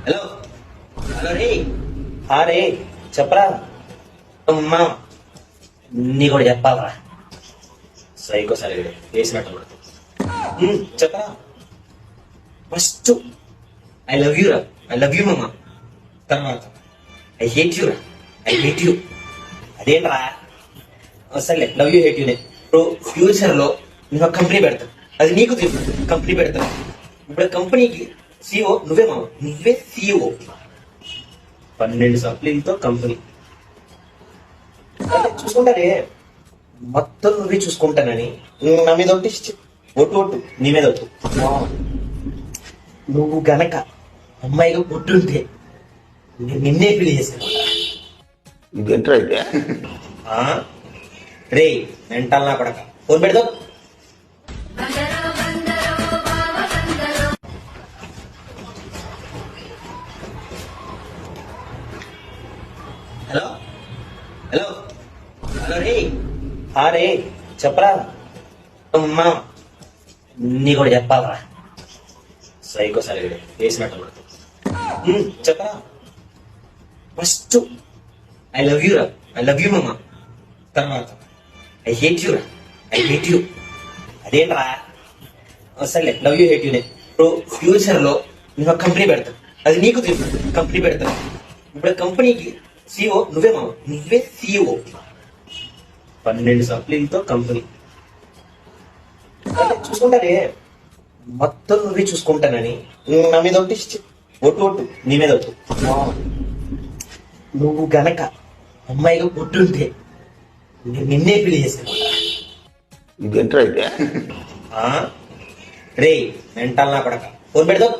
hello hello రే రే చెప్పరా అమ్మా నీ కూడా చెప్పాలరా సైకో సరే వేసినట్టు చెప్పరా ఫస్ట్ ఐ లవ్ యూ రా ఐ లవ్ యూ మమ్మా తర్వాత ఐ హేట్ యూ రా ఐ హేట్ యూ అదేంట్రా సర్లే లవ్ యూ హేట్ యూనే ఇప్పుడు ఫ్యూచర్ లో నేను ఒక కంపెనీ పెడతా అది నీకు తెలుసు కంపెనీ పెడతా ఇప్పుడు కంపెనీకి సిఓ నువ్వే మామ నువ్వే సిఓ 12 సప్లీలతో కంపెనీ చూసుకుంటారే మొత్తం నువ్వే చూసుకుంటానని నా మీద ఒకటి ఒట్టు నీ మీద ఒట్టు నువ్వు గనక అమ్మాయిగా పుట్టుంటే నేను నిన్నే పెళ్లి చేసుకున్నా ఇదేంట్రా అయితే రే మెంటల్ నా పడక ఫోన్ పెడదాం హలో హలో హలో రే రే చెప్పరా అమ్మా నీ కూడా చెప్పాలరా సైకో సరే వేసినట్టు చెప్పరా ఫస్ట్ ఐ లవ్ యూ రా ఐ లవ్ యూ మమ్మా తర్వాత ఐ హేట్ యూ రా ఐ హేట్ యూ అదేంట్రా సర్లే లవ్ యూ హేట్ యూనే ఇప్పుడు ఫ్యూచర్ లో నేను ఒక కంపెనీ పెడతా అది నీకు తెలుసు కంపెనీ పెడతా ఇప్పుడు కంపెనీకి సిఓ నువ్వే మామ నువ్వే సిఓ 12 సప్లీలతో కంపెనీ చూసుకుంటారే మొత్తం నువ్వే చూసుకుంటానని నా మీద ఒకటి ఒట్టు నీ మీద ఒట్టు నువ్వు గనక అమ్మాయిగా పుట్టుంటే నేను నిన్నే పెళ్లి చేసుకున్నా ఇదేంట్రా అయితే రే మెంటల్ నా పడక ఫోన్ పెడదాం